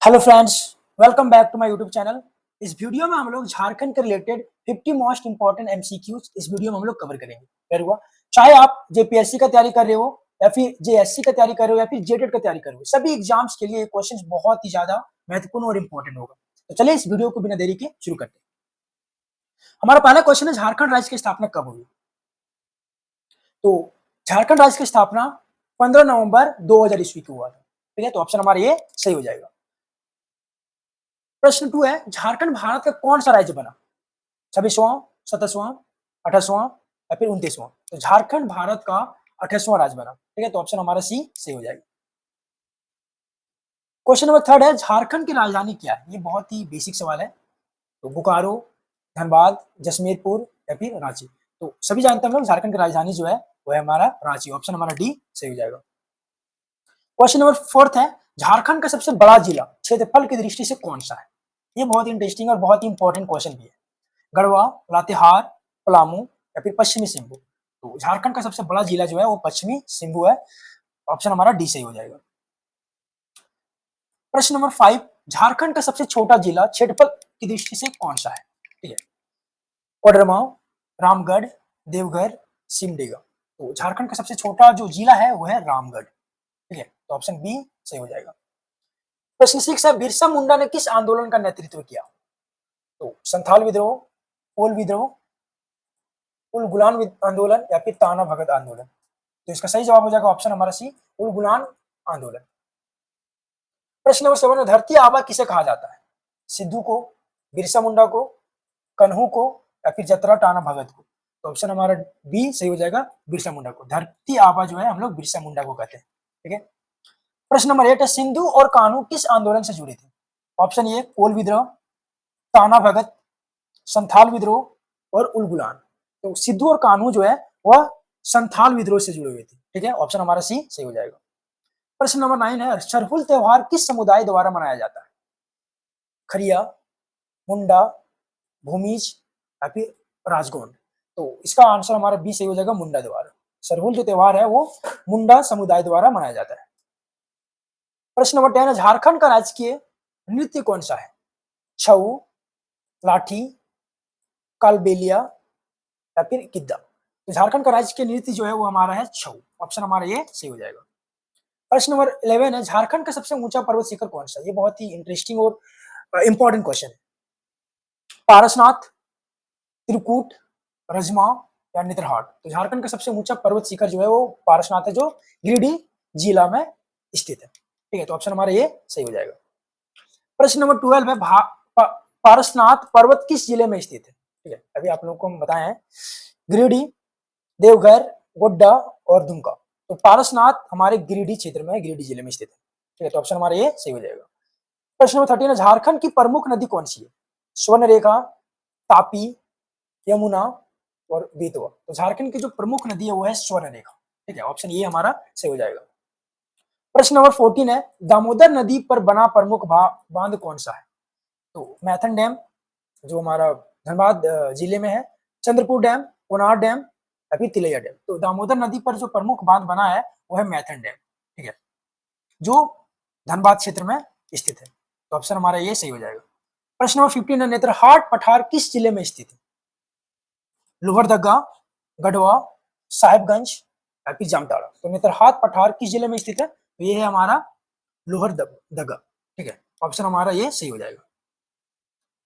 Hello friends, welcome back to my YouTube channel. इस video में हम लोग झारखंड के रिलेटेड 50 मोस्ट इंपॉर्टेंट एमसीक्यूज इस वीडियो में हम लोग कवर करेंगे। फिर हुआ चाहे आप जेपीएससी का तैयारी कर रहे हो या फिर जेएससी का तैयारी कर रहे हो या फिर जेटेट का तैयारी कर रहे हो, सभी एग्जाम्स के लिए ये क्वेश्चंस बहुत ही ज्यादा महत्वपूर्ण और इंपॉर्टेंट होगा। तो चलिए इस वीडियो को बिना देरी के शुरू करते हैं। हमारा पहला क्वेश्चन है, झारखंड राज्य की स्थापना कब हुई? तो झारखंड राज्य की स्थापना 15 नवंबर 2000 ईस्वी को हुआ था। ठीक है, तो ऑप्शन हमारा ये सही हो जाएगा। प्रश्न 2 है, झारखंड भारत का कौन सा राज्य बना? 26वां, 27वां, 28वां या फिर 29वां? तो झारखंड भारत का 28वां राज्य बना। ठीक है, तो ऑप्शन हमारा सी सही हो जाएगा। क्वेश्चन नंबर 3 है, झारखंड की राजधानी क्या है? ये बहुत ही बेसिक सवाल है। तो बोकारो, धनबाद, जसमेरपुर या फिर रांची? तो सभी जानते हैं हम लोग झारखंड की राजधानी जो है वो है हमारा रांची। ऑप्शन हमारा डी सही हो जाएगा। क्वेश्चन नंबर 4 है, झारखंड का सबसे बड़ा जिला क्षेत्रफल की दृष्टि से कौन सा है? ये बहुत इंटरेस्टिंग और बहुत ही इंपॉर्टेंट क्वेश्चन भी है। गढ़वा, लातेहार, पलामू या फिर पश्चिमी सिंहभूम? तो झारखंड का सबसे बड़ा जिला जो है वो पश्चिमी सिंहभूम है। ऑप्शन हमारा डी सही हो जाएगा। प्रश्न नंबर 5, झारखंड का सबसे छोटा जिला क्षेत्रफल की दृष्टि से कौन सा है? ठीक है, कोडरमा, रामगढ़, देवघर, सिमडेगा? तो झारखंड का सबसे छोटा जो जिला है वो है रामगढ़। ठीक है, तो ऑप्शन बी सही हो जाएगा। प्रश्न 6 है, बिरसा मुंडा ने किस आंदोलन का नेतृत्व किया? तो संथाल विद्रोह, कोल विद्रोह, उल गुलान आंदोलन या फिर ताना भगत आंदोलन? तो इसका सही जवाब हो जाएगा ऑप्शन हमारा सी, उल गुलान आंदोलन। प्रश्न नंबर 7, धरती आबा किसे कहा जाता है? सिद्धू को, बिरसा मुंडा को, कन्हू को या फिर जतरा टाना भगत को? तो ऑप्शन हमारा बी सही हो जाएगा, बिरसा मुंडा को। धरती आबा जो है हम लोग बिरसा मुंडा को कहते हैं। ठीक है। प्रश्न नंबर 8 है, सिंधु और कान्हू किस आंदोलन से जुड़े थे? ऑप्शन ए कोल विद्रोह, ताना भगत, संथाल विद्रोह और उल गुलान? तो सिद्धू और कान्हू जो है वह संथाल विद्रोह से जुड़े हुए थे। ठीक है, ऑप्शन हमारा सी सही हो जाएगा। प्रश्न नंबर 9 है, सरहुल त्योहार किस समुदाय द्वारा मनाया जाता है? खरिया, मुंडा, भूमिज या फिर राजगोंड? तो इसका आंसर हमारा बी सही हो जाएगा, मुंडा द्वारा। सरहुल जो त्योहार है वो मुंडा समुदाय द्वारा मनाया जाता है। प्रश्न नंबर 10 है, झारखंड का राजकीय नृत्य कौन सा है? छऊ, लाठी, कालबेलिया या फिर गिद्दा? तो झारखंड का राजकीय नृत्य जो है वो हमारा है छऊ। ऑप्शन हमारा ये सही हो जाएगा। प्रश्न नंबर 11 है, झारखंड का सबसे ऊंचा पर्वत शिखर कौन सा? ये बहुत ही इंटरेस्टिंग और इंपॉर्टेंट क्वेश्चन है। पारसनाथ, त्रिकूट, रजमा या नेत्रहाट? तो झारखंड का सबसे ऊंचा पर्वत शिखर जो है वो पारसनाथ है, जो गिरिडीह जिला में स्थित है। ठीक है, तो ऑप्शन हमारा ये सही हो जाएगा। प्रश्न नंबर 12 है, पारसनाथ पर्वत किस जिले में स्थित है? ठीक है, अभी आप लोगों को हम बताए हैं, गिरिडीह, देवघर, गोड्डा और दुमका? तो पारसनाथ हमारे गिरिडीह क्षेत्र में, गिरिडीह जिले में स्थित है। ठीक है, तो ऑप्शन हमारा ये सही हो जाएगा। प्रश्न नंबर 13 है, झारखंड की प्रमुख नदी कौन सी है? स्वर्ण रेखा, तापी, यमुना और बेतवा? तो झारखंड की जो प्रमुख नदी है वो है स्वर्ण रेखा। ठीक है, ऑप्शन ये हमारा सही हो जाएगा। प्रश्न नंबर 14 है, दामोदर नदी पर बना प्रमुख बांध कौन सा है? तो मैथन डैम जो हमारा धनबाद जिले में है, चंद्रपुर डैम, कोनार डैम या फिर तिलैया डैम? तो दामोदर नदी पर जो प्रमुख बांध बना है वो है मैथन डैम। ठीक है, जो धनबाद क्षेत्र में स्थित है। तो ऑप्शन हमारा ये सही हो जाएगा। प्रश्न नंबर 15 है, नेत्रहाट पठार किस जिले में स्थित है? लोहरदगा, गढ़वा, साहिबगंज या फिर जामताड़ा? तो नेत्रहाट पठार किस जिले में स्थित है? तो ये है हमारा लोहरदगा। ठीक है, ऑप्शन हमारा ये सही हो जाएगा।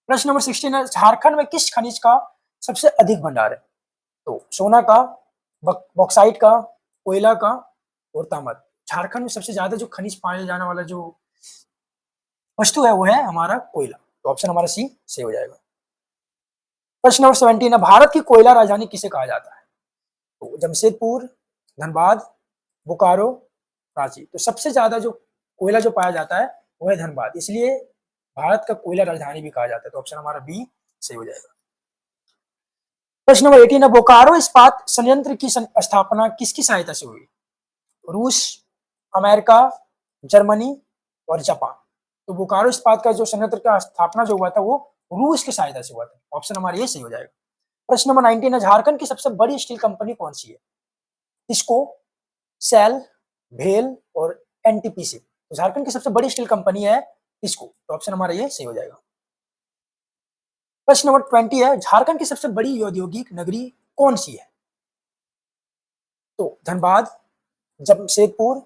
प्रश्न नंबर 16 है, झारखंड में किस खनिज का सबसे अधिक भंडार है? तो सोना का, बॉक्साइट का, कोयला का और तांबा? झारखंड में सबसे ज्यादा जो खनिज पाया जाने वाला जो वस्तु है वो है हमारा कोयला। तो ऑप्शन हमारा सी सही हो जाएगा। प्रश्न नंबर 17 है, भारत की कोयला राजधानी किसे कहा जाता है? तो जमशेदपुर, धनबाद, बोकारो, रांची? तो सबसे ज्यादा जो कोयला जो पाया जाता है वो है धनबाद, इसलिए भारत का कोयला राजधानी भी कहा जाता है। तो ऑप्शन हमारा बी सही हो जाएगा। प्रश्न नंबर 18 है, बोकारो इस्पात संयंत्र की स्थापना किसकी सहायता से हुई? रूस, अमेरिका, जर्मनी और जापान? तो बोकारो इस्पात का जो संयंत्र का स्थापना जो हुआ था वो रूस की सहायता से हुआ था। ऑप्शन हमारा ये सही हो जाएगा। प्रश्न नंबर 19 है, झारखंड की सबसे बड़ी स्टील कंपनी कौन सी है? टिस्को, सेल, भेल और एनटीपीसी? तो झारखंड की सबसे बड़ी स्टील कंपनी है इसको, तो ऑप्शन हमारा ये सही हो जाएगा। प्रश्न नंबर 20 है, झारखंड की सबसे बड़ी औद्योगिक नगरी कौन सी है? तो धनबाद, जमशेदपुर,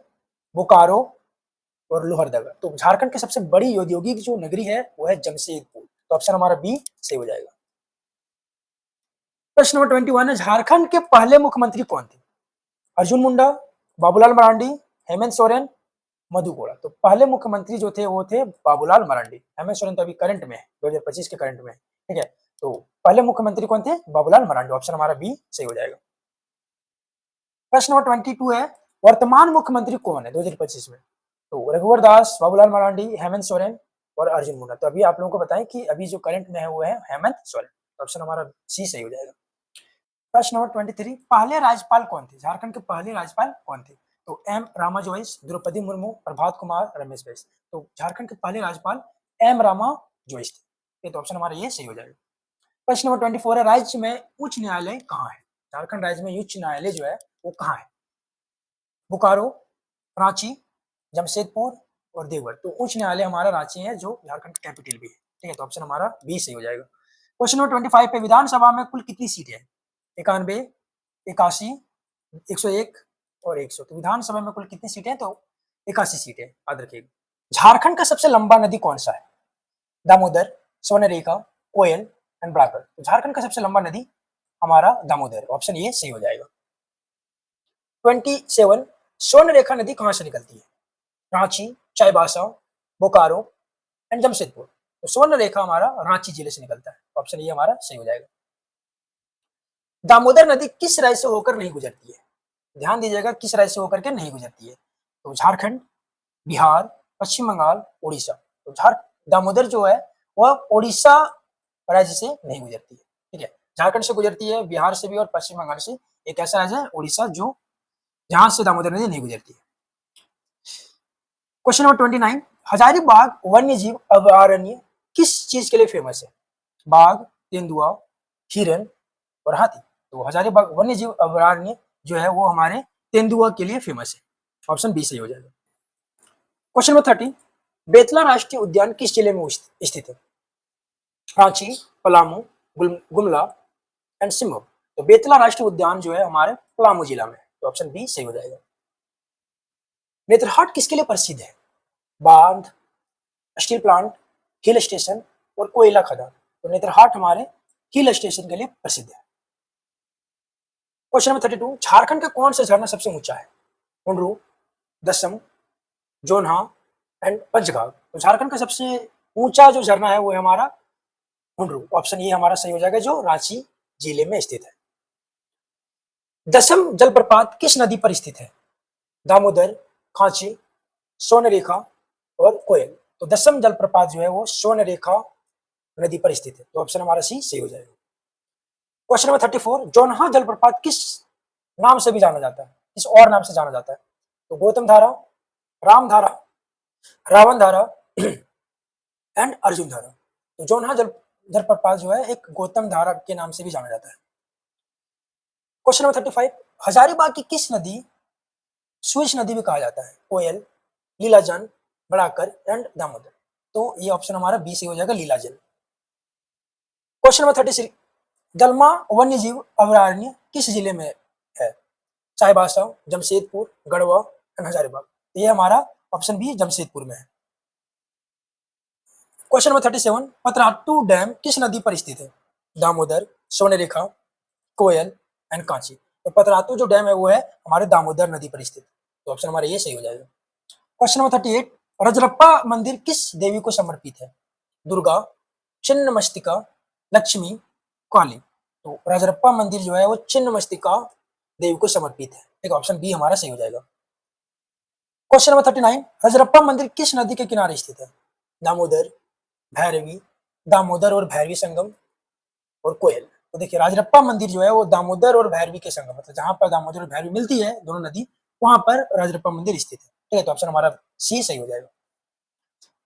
बोकारो और लोहरदगा। तो झारखंड की सबसे बड़ी औद्योगिक जो नगरी है वो है जमशेदपुर, तो ऑप्शन हमारा बी सही हो जाएगा। प्रश्न नंबर 21 है, झारखंड के पहले मुख्यमंत्री कौन थे? अर्जुन मुंडा, बाबूलाल मरांडी, हेमंत सोरेन, मधु कोड़ा। तो पहले मुख्यमंत्री जो थे वो थे बाबूलाल मरांडी। हेमंत सोरेन तो अभी करंट में है, 2025 के करंट में, ठीक है। तो पहले मुख्यमंत्री कौन थे? बाबूलाल मरांडी, ऑप्शन हमारा बी सही हो जाएगा। प्रश्न नंबर 22 है, वर्तमान मुख्यमंत्री कौन है 2025 में? तो रघुवर दास, बाबूलाल मरांडी, हेमंत सोरेन और अर्जुन मुंडा। तो अभी आप लोगों को बताएं कि अभी जो करंट में है वो है हेमंत सोरेन, ऑप्शन हमारा सी सही हो जाएगा। प्रश्न नंबर 23, पहले राज्यपाल कौन थे? झारखंड के पहले राज्यपाल कौन थे? तो एम रामा जोइस, द्रौपदी मुर्मू, प्रभात कुमार, रमेश बैस। तो झारखंड के पहले राज्यपाल एम रामा जोइस थे, तो ऑप्शन हमारा ये सही हो जाएगा। प्रश्न नंबर 24 है, राज्य में उच्च न्यायालय कहाँ है? झारखंड राज्य में उच्च न्यायालय जो है वो कहाँ है? बोकारो, रांची, जमशेदपुर और देवघर। तो उच्च न्यायालय हमारा रांची है, जो झारखंड का कैपिटल भी है, ठीक है। तो ऑप्शन हमारा बी सही हो जाएगा। क्वेश्चन नंबर 25 पे, विधानसभा में कुल कितनी सीटें हैं? 91, 81, 101 और 100। तो विधानसभा में कुल कितनी सीटें हैं? तो 81 सीटें, याद रखिएगा। झारखंड का सबसे लंबा नदी कौन सा है? दामोदर, स्वर्णरेखा, कोयल एंड ब्राकर। तो झारखंड का सबसे लंबा नदी हमारा दामोदर, ऑप्शन ये सही हो जाएगा। 27, स्वर्णरेखा नदी कहां से निकलती है? रांची, चाईबासा, बोकारो एंड जमशेदपुर। तो स्वर्ण रेखा हमारा रांची जिले से निकलता है, ऑप्शन ये हमारा सही हो जाएगा। दामोदर नदी किस राज्य से होकर नहीं गुजरती है? ध्यान दीजिएगा, किस राज्य से होकर के नहीं गुजरती है? तो झारखंड, बिहार, पश्चिम बंगाल, उड़ीसा। तो दामोदर जो है वह उड़ीसा राज्य से नहीं गुजरती है, ठीक है। झारखंड से गुजरती है, बिहार से भी और पश्चिम बंगाल से। एक ऐसा राज्य है उड़ीसा जो जहां से दामोदर नदी नहीं गुजरती है। क्वेश्चन नंबर 29, हजारीबाग वन्य जीव अभयारण्य किस चीज के लिए फेमस है? बाघ, तेंदुआ, हिरन और हाथी। तो हजारीबाग वन्य जीव अभयारण्य जो है वो हमारे तेंदुआ के लिए फेमस है, ऑप्शन बी सही हो जाएगा। क्वेश्चन नंबर 30, बेतला राष्ट्रीय उद्यान किस जिले में स्थित है? रांची, पलामू, गुमला एंड सिमो। तो बेतला राष्ट्रीय उद्यान जो है हमारे पलामू जिला में, तो ऑप्शन बी सही हो जाएगा। नेत्रहाट किसके लिए प्रसिद्ध है? बांध, स्टील प्लांट, हिल स्टेशन और कोयला खदान। तो नेत्रहाट हमारे हिल स्टेशन के लिए प्रसिद्ध है। क्वेश्चन नंबर 32, झारखंड का कौन सा झरना सबसे ऊंचा है? हुंडरू, दसम, जोन्हा एंड पंचघाघ। तो झारखंड का सबसे ऊंचा जो झरना है वो है हमारा हुंडरू, ऑप्शन ये हमारा सही हो जाएगा, जो रांची जिले में स्थित है। दसम जलप्रपात किस नदी पर स्थित है? दामोदर, खांची, स्वर्णरेखा और कोयल। तो दसम जलप्रपात जो है वो स्वर्णरेखा नदी पर स्थित है, तो ऑप्शन हमारा सी सही हो जाएगा। क्वेश्चन नंबर 34, जोन्हा जलप्रपात किस नाम से भी जाना जाता है, किस और नाम से जाना जाता है? तो गौतम धारा, राम धारा, रावण धारा एंड अर्जुन धारा। तो जोन्हा जलप्रपात जो है एक गौतम धारा के नाम से भी जाना जाता है। क्वेश्चन नंबर 35, हजारीबाग की किस नदी स्विच नदी भी कहा जाता है? कोयल, लीलाजल, बड़ाकर एंड दामोदर। तो ये ऑप्शन हमारा बी से हो जाएगा, लीलाजल। क्वेश्चन नंबर 36, दलमा वन्य जीव अभयारण्य किस जिले में है? चाईबासा, जमशेदपुर, गढ़वा एंड हजारीबाग। ये हमारा ऑप्शन बी जमशेदपुर में है। क्वेश्चन नंबर 37, पतरातू डैम किस नदी पर स्थित है? दामोदर, स्वर्णरेखा, कोयल एंड कांची। तो पतरातू जो डैम है वो है हमारे दामोदर नदी पर स्थित, तो ऑप्शन हमारा ये सही हो जाएगा। क्वेश्चन नंबर 38, रजरप्पा मंदिर किस देवी को समर्पित है? दुर्गा, छिन्नमस्तिका, लक्ष्मी, काली। तो रजरप्पा मंदिर जो है वो छिन्नमस्तिका देवी को समर्पित है, ठीक, ऑप्शन बी हमारा सही हो जाएगा। क्वेश्चन नंबर 39, रजरप्पा मंदिर किस नदी के किनारे स्थित है? दामोदर, भैरवी, दामोदर और भैरवी संगम और कोयल। तो देखिए राजरप्पा मंदिर जो है वो दामोदर और भैरवी के संगम, मतलब जहां पर दामोदर और भैरवी मिलती है दोनों नदी, वहां पर राजरप्पा मंदिर स्थित है, ठीक है। तो ऑप्शन हमारा सी सही हो जाएगा।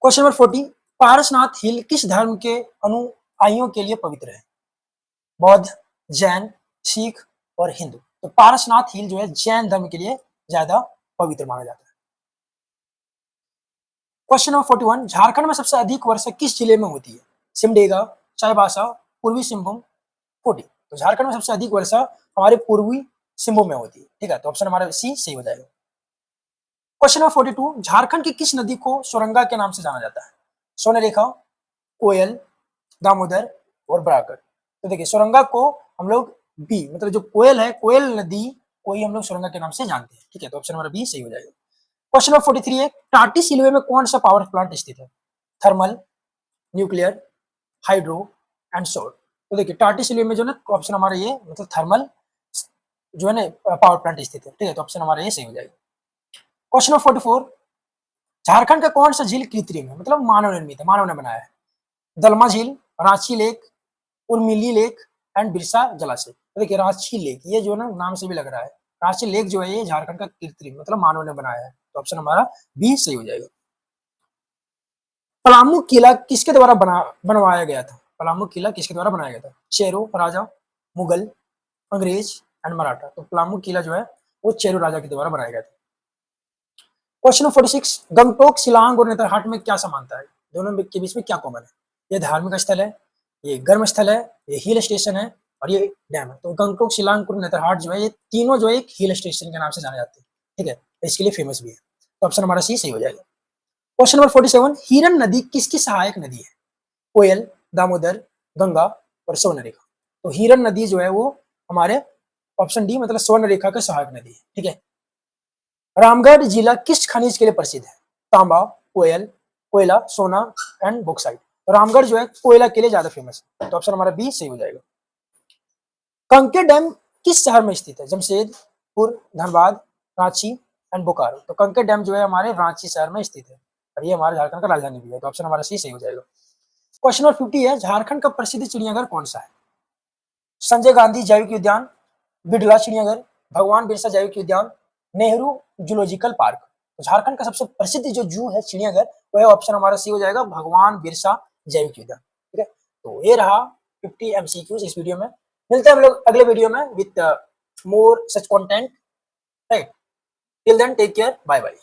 क्वेश्चन नंबर 40, पारसनाथ हिल किस धर्म के अनुयायियों के लिए पवित्र है? बौद्ध, जैन, सिख और हिंदू। तो पारसनाथ हिल जो है जैन धर्म के लिए ज्यादा पवित्र माना जाता है। क्वेश्चन नंबर 41, झारखंड में सबसे अधिक वर्षा किस जिले में होती है? सिमडेगा, चाईबासा, पूर्वी सिंहभूम, खूंटी। तो झारखंड में सबसे अधिक वर्षा हमारे पूर्वी सिंहभूम में होती है, ठीक है, तो ऑप्शन हमारा सी सही हो जाएगा। क्वेश्चन नंबर 42, झारखंड की किस नदी को सोरंगा के नाम से जाना जाता है? सोनरेखा, कोयल, दामोदर और बराकर। तो देखिए सोरंगा को हम लोग बी मतलब जो कोयल है, कोयल नदी को ही हम लोग सोरंगा के नाम से जानते हैं, ठीक है, तो ऑप्शन नंबर बी सही हो जाएगा। क्वेश्चन नंबर 43 है, टाटी सिलवे में कौन सा पावर प्लांट स्थित है? थर्मल, न्यूक्लियर, हाइड्रो एंड सौर। तो देखिए टाटी सिलवे में जो ना ऑप्शन हमारा ये मतलब थर्मल जो है ना पावर प्लांट स्थित है, ठीक है, तो ऑप्शन हमारा ये सही हो जाएगा। क्वेश्चन नंबर 44, झारखंड का कौन सा झील कृत्रिम है मतलब मानव निर्मित है, मानव ने बनाया है? दलमा झील, Ranchi lake, Urmili lake and Birsa जलाशय। तो देखिए रांची लेक ये जो ना नाम से भी लग रहा है, रांची लेक जो है ये झारखंड का कृत्रिम मतलब मानव ने बनाया है, तो ऑप्शन हमारा बी सही हो जाएगा। पलामू किला किसके द्वारा बनवाया गया था? पलामू किला किसके द्वारा बनाया गया था? चेरो राजा, मुगल, अंग्रेज एंड मराठा। तो पलामू किला जो है वो चेरो राजा के द्वारा बनाया गया था। क्वेश्चन नंबर 46, गंगटोक, शिलांग और नेतरहाट में क्या समानता है? दोनों के बीच में क्या कॉमन है? ये धार्मिक स्थल है, ये गर्म स्थल है, ये हिल स्टेशन है और ये डैम है। तो गंगटोक, शिलांग और नेतरहाट जो है ये तीनों जो है एक हिल स्टेशन के नाम से जाने जाते हैं, ठीक है, इसके लिए फेमस भी है, तो ऑप्शन हमारा सी सही हो जाएगा। क्वेश्चन नंबर 47, हिरन नदी किसकी सहायक नदी है? कोयल, दामोदर, गंगा और स्वर्णरेखा। तो हिरन नदी जो है वो हमारे ऑप्शन डी मतलब स्वर्णरेखा का सहायक नदी है, ठीक है। रामगढ़ जिला किस खनिज के लिए प्रसिद्ध है? तांबा, कोयल, कोयला, सोना एंड बॉक्साइट। तो रामगढ़ जो है कोयला के लिए ज्यादा फेमस है, तो ऑप्शन हमारा बी सही हो जाएगा। कंके डैम किस शहर में स्थित है? जमशेदपुर, धनबाद, रांची एंड बोकारो। तो कंके डैम जो है हमारे रांची शहर में स्थित है और ये हमारे झारखंड का राजधानी भी है, तो ऑप्शन हमारा सी सही हो जाएगा। क्वेश्चन नंबर 50 है, झारखंड का प्रसिद्ध चिड़ियाघर कौन सा है? संजय गांधी जैविक उद्यान, बिड़ला चिड़ियाघर, भगवान बिरसा जैविक उद्यान, नेहरू जूलॉजिकल पार्क। तो झारखंड का सबसे प्रसिद्ध जो जू है चिड़ियाघर वह ऑप्शन हमारा सी हो जाएगा, भगवान बिरसा जैविक उद्यान, ठीक है। तो ये रहा 50 MCQs इस वीडियो में। मिलते हैं हम लोग अगले वीडियो में with more such content, right. Till then take care, bye bye.